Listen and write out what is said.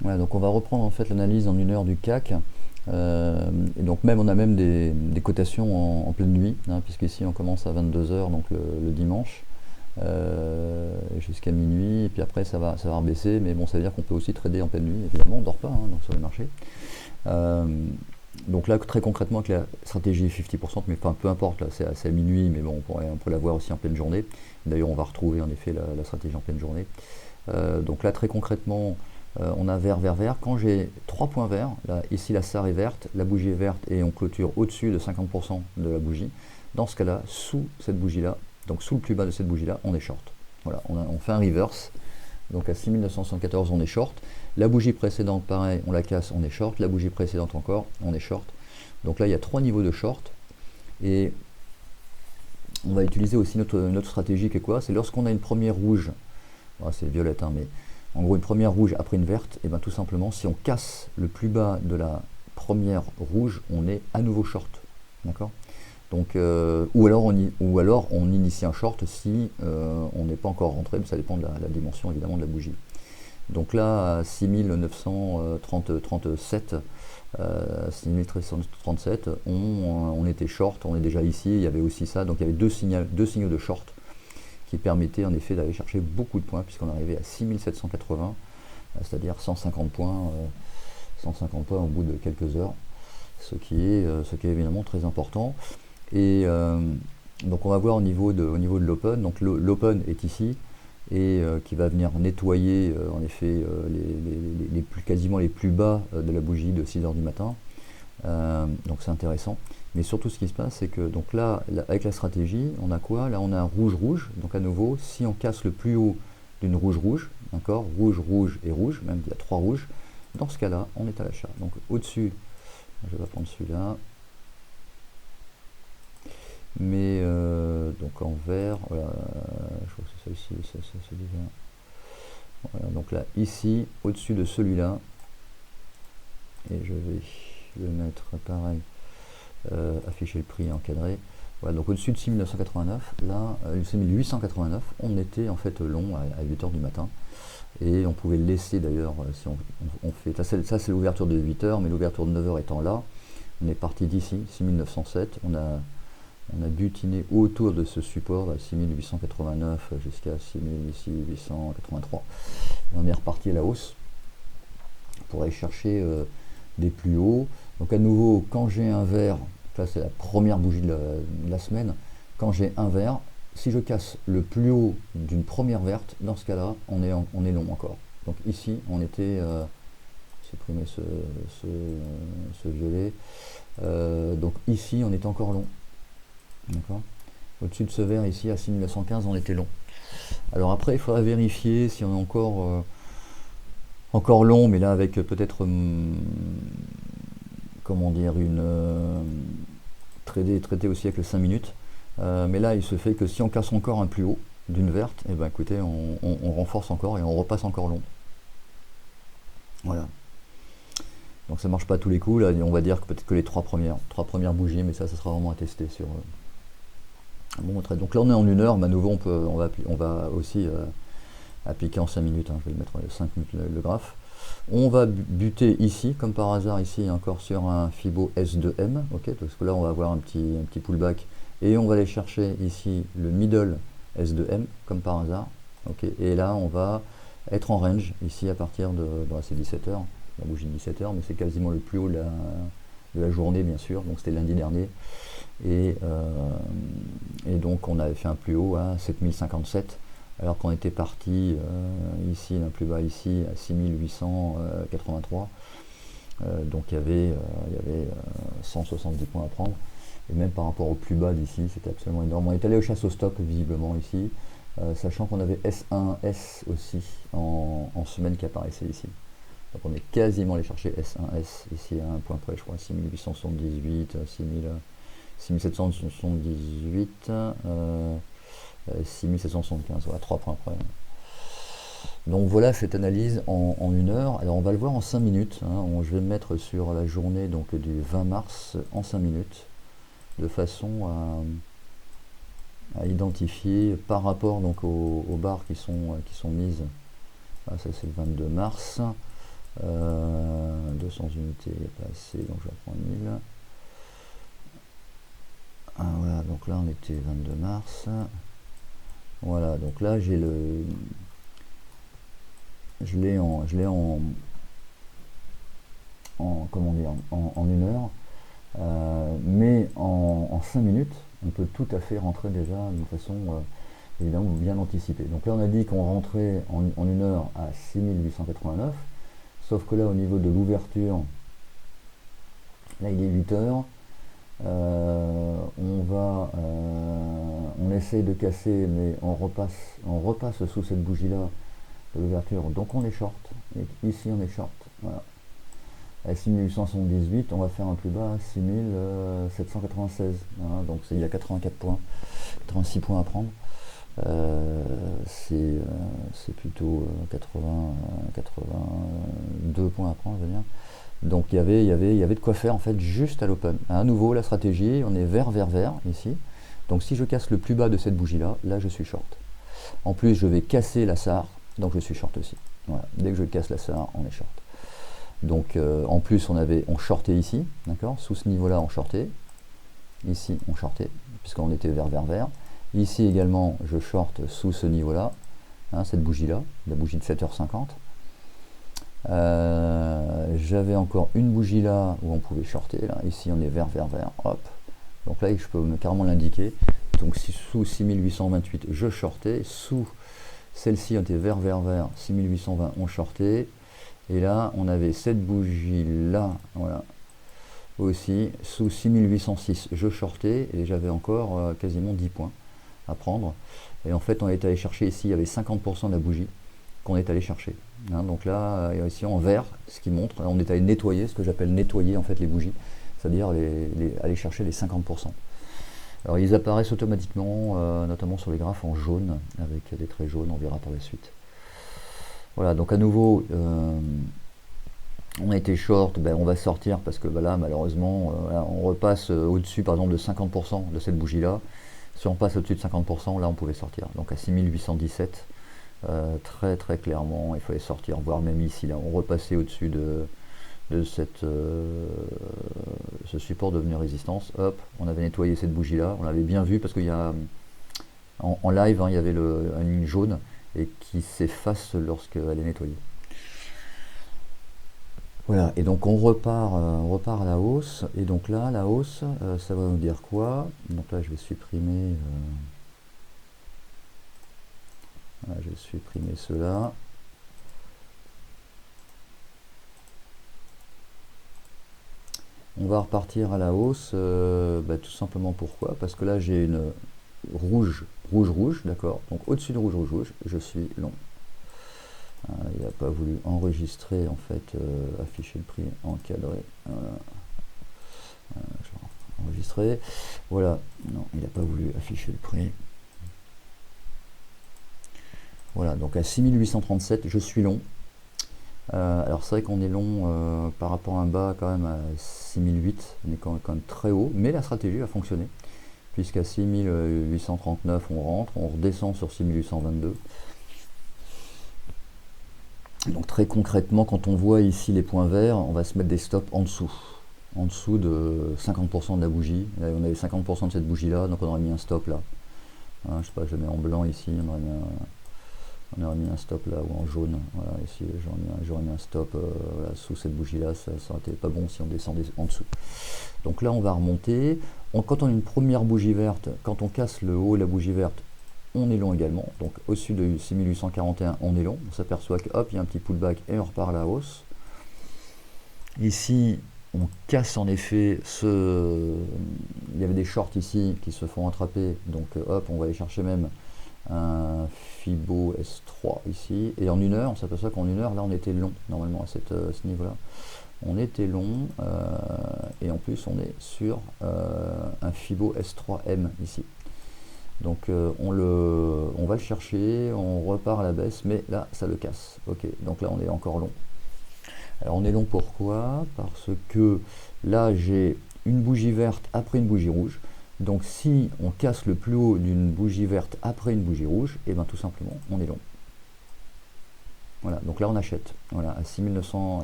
Voilà, donc on va reprendre en fait l'analyse en 1 heure du CAC. Et donc même on a même des cotations en pleine nuit, hein, puisqu'ici on commence à 22 heures donc le dimanche, jusqu'à minuit, et puis après ça va rebaisser, mais bon, ça veut dire qu'on peut aussi trader en pleine nuit, évidemment, on ne dort pas, hein, donc sur le marché. Euh, donc là, très concrètement, avec la stratégie 50%, mais enfin, peu importe, là c'est à minuit, mais bon, on peut la voir aussi en pleine journée. D'ailleurs, on va retrouver en effet la stratégie en pleine journée. Donc là, très concrètement, on a vert, vert, vert. Quand j'ai 3 points verts, là, ici la SAR est verte, la bougie est verte et on clôture au-dessus de 50% de la bougie. Dans ce cas-là, sous cette bougie-là, donc sous le plus bas de cette bougie-là, on est short. Voilà, on fait un reverse. Donc à 6974, on est short. La bougie précédente, pareil, on la casse, on est short. La bougie précédente encore, on est short. Donc là, il y a 3 niveaux de short. Et on va utiliser aussi une autre stratégie qui est quoi? C'est lorsqu'on a une première rouge, c'est violette, hein, mais en gros une première rouge après une verte, et bien tout simplement, si on casse le plus bas de la première rouge, on est à nouveau short. D'accord? Donc, ou alors on initie un short si on n'est pas encore rentré, mais ça dépend de la dimension évidemment de la bougie. Donc là, à 6937, 6337, on était short, on est déjà ici, il y avait aussi ça, donc il y avait deux signaux de short qui permettaient en effet d'aller chercher beaucoup de points, puisqu'on arrivait à 6780, c'est-à-dire 150 points au bout de quelques heures, ce qui est évidemment très important. Et donc on va voir au niveau de l'open, donc l'open est ici, et qui va venir nettoyer en effet quasiment les plus bas de la bougie de 6 heures du matin. Donc c'est intéressant. Mais surtout ce qui se passe, c'est que donc là, avec la stratégie, on a quoi? Là on a un rouge-rouge, donc à nouveau, si on casse le plus haut d'une rouge-rouge, d'accord, rouge, rouge et rouge, même il y a 3 rouges, dans ce cas-là, on est à l'achat. Donc au-dessus, je vais prendre celui-là, mais donc en vert, voilà, je crois que c'est ça ici, c'est celui-là. Voilà, donc là, ici, au-dessus de celui-là, et je vais le mettre pareil, afficher le prix encadré. Voilà, donc au-dessus de 6989, là, 6889, on était en fait long à 8 heures du matin. Et on pouvait le laisser d'ailleurs, si on fait. Ça, c'est l'ouverture de 8 heures, mais l'ouverture de 9 heures étant là, on est parti d'ici, 6907. On a butiné autour de ce support, 6889 jusqu'à 6883. Et on est reparti à la hausse pour aller chercher des plus hauts. Donc à nouveau, quand j'ai un vert, là c'est la première bougie de la semaine, quand j'ai un vert, si je casse le plus haut d'une première verte, dans ce cas-là, on est long encore. Donc ici, on était, supprimer ce violet, donc ici, on est encore long. D'accord. Au-dessus de ce vert ici, à 6915, on était long. Alors après, il faudrait vérifier si on est encore long, mais là avec peut-être comment dire, traité aussi avec le 5 minutes. Mais là, il se fait que si on casse encore un plus haut d'une verte, et ben écoutez, on renforce encore et on repasse encore long. Voilà. Donc ça marche pas à tous les coups. Là, on va dire que peut-être que les trois premières bougies, mais ça sera vraiment à tester sur. Bon, donc là, on est en 1 heure. Mais à nouveau, on va aussi appliquer en 5 minutes. Hein, je vais le mettre 5 minutes le graphe. On va buter ici, comme par hasard, ici encore sur un Fibo S2M, ok, parce que là on va avoir un petit pullback, et on va aller chercher ici le middle S2M, comme par hasard, ok, et là on va être en range, ici à partir de, bon, c'est 17h, la bougie de 17h, mais c'est quasiment le plus haut de la journée, bien sûr, donc c'était lundi dernier, et donc on avait fait un plus haut à 7057, alors qu'on était parti ici, un plus bas ici, à 6883. Donc il y avait 170 points à prendre. Et même par rapport au plus bas d'ici, c'était absolument énorme. On est allé au chasse au stop, visiblement, ici, sachant qu'on avait S1S aussi en semaine qui apparaissait ici. Donc on est quasiment allé chercher S1S, ici à un point près, je crois, 6878, 6778. 6775, voilà, 3 points après. Donc voilà cette analyse en 1 heure. Alors on va le voir en 5 minutes. Hein. Je vais me mettre sur la journée donc, du 20 mars en 5 minutes, de façon à identifier par rapport donc, aux barres qui sont mises. Ah, ça c'est le 22 mars. 200 unités, il n'y a pas assez, donc je vais prendre 1000. Ah, voilà, donc là on était 22 mars. Voilà, donc là j'ai le... Je l'ai comment dire, en 1 heure. Mais en 5 minutes, on peut tout à fait rentrer déjà d'une façon évidemment bien anticipée. Donc là on a dit qu'on rentrait en 1 heure à 6889, sauf que là au niveau de l'ouverture, là il est 8 heures. On essaye de casser, mais on repasse sous cette bougie là de l'ouverture, donc on est short, et ici on est short, voilà. À 6878, on va faire un plus bas à 6796, hein, donc il y a 84 points, 86 points à prendre. C'est plutôt 82 points à prendre, je veux dire. Donc il y avait de quoi faire en fait juste à l'open. À nouveau la stratégie, on est vert ici. Donc si je casse le plus bas de cette bougie là, je suis short. En plus je vais casser la SAR, donc je suis short aussi. Voilà. Dès que je casse la SAR, on est short. Donc en plus on shortait ici, d'accord. Sous ce niveau là on shortait. Ici on shortait, puisqu'on était vert. Ici également je short sous ce niveau là, hein, cette bougie là, la bougie de 7h50. J'avais encore une bougie là où on pouvait shorter, là. Ici on est vert, hop. Donc là je peux carrément l'indiquer. Donc si sous 6828 je shortais, sous celle-ci on était vert, 6820 on shortait. Et là on avait cette bougie là, voilà. Aussi sous 6806 je shortais et j'avais encore quasiment 10 points à prendre. Et en fait on est allé chercher ici, il y avait 50% de la bougie qu'on est allé chercher. Hein, donc là, ici en vert, ce qui montre, on est allé nettoyer, ce que j'appelle nettoyer en fait les bougies, c'est-à-dire aller chercher les 50%. Alors ils apparaissent automatiquement, notamment sur les graphes en jaune, avec des traits jaunes, on verra par la suite. Voilà, donc à nouveau, on a été short, on va sortir parce que là, malheureusement, on repasse au-dessus par exemple de 50% de cette bougie-là. Si on passe au-dessus de 50%, là on pouvait sortir. Donc à 6817, très clairement, il fallait sortir, voire même ici, là, on repassait au-dessus de ce support devenu résistance. Hop, on avait nettoyé cette bougie-là, on l'avait bien vu parce qu'il y a en live, hein, il y avait une ligne jaune et qui s'efface lorsqu'elle est nettoyée. Voilà, et donc on repart à la hausse, et donc là, la hausse, ça va nous dire quoi? Donc là, je vais supprimer cela. On va repartir à la hausse, tout simplement pourquoi? Parce que là, j'ai une rouge, d'accord? Donc au-dessus de rouge, je suis long. Il n'a pas voulu enregistrer, en fait, afficher le prix encadré. Voilà. Enregistrer. Voilà. Non, il n'a pas voulu afficher le prix. Voilà, donc à 6837, je suis long. Alors c'est vrai qu'on est long par rapport à un bas quand même à 6008, on est quand même très haut, mais la stratégie a fonctionné, puisqu'à 6839 on rentre, on redescend sur 6822. Donc très concrètement, quand on voit ici les points verts, on va se mettre des stops en dessous de 50% de la bougie. Là, on avait 50% de cette bougie là, donc on aurait mis un stop là. Hein, je sais pas, je mets en blanc ici, on aurait mis un stop là, ou en jaune. Voilà, ici j'aurais mis un stop voilà, sous cette bougie là, ça aurait été pas bon si on descendait en dessous. Donc là on va remonter. Quand on a une première bougie verte, quand on casse le haut de la bougie verte, on est long également. Donc au-dessus de 6841, on est long. On s'aperçoit que hop, il y a un petit pullback et on repart à la hausse. Ici, on casse en effet il y avait des shorts ici qui se font attraper. Donc hop, on va aller chercher même un Fibo S3 ici. Et en 1 heure, on s'aperçoit qu'en 1 heure, là, on était long normalement à ce niveau-là. On était long et en plus, on est sur un Fibo S3M ici. Donc on va le chercher, on repart à la baisse, mais là ça le casse. Ok, donc là on est encore long. Alors on est long pourquoi? Parce que là j'ai une bougie verte après une bougie rouge. Donc si on casse le plus haut d'une bougie verte après une bougie rouge, et bien tout simplement on est long. Voilà, donc là on achète. Voilà, à 6900,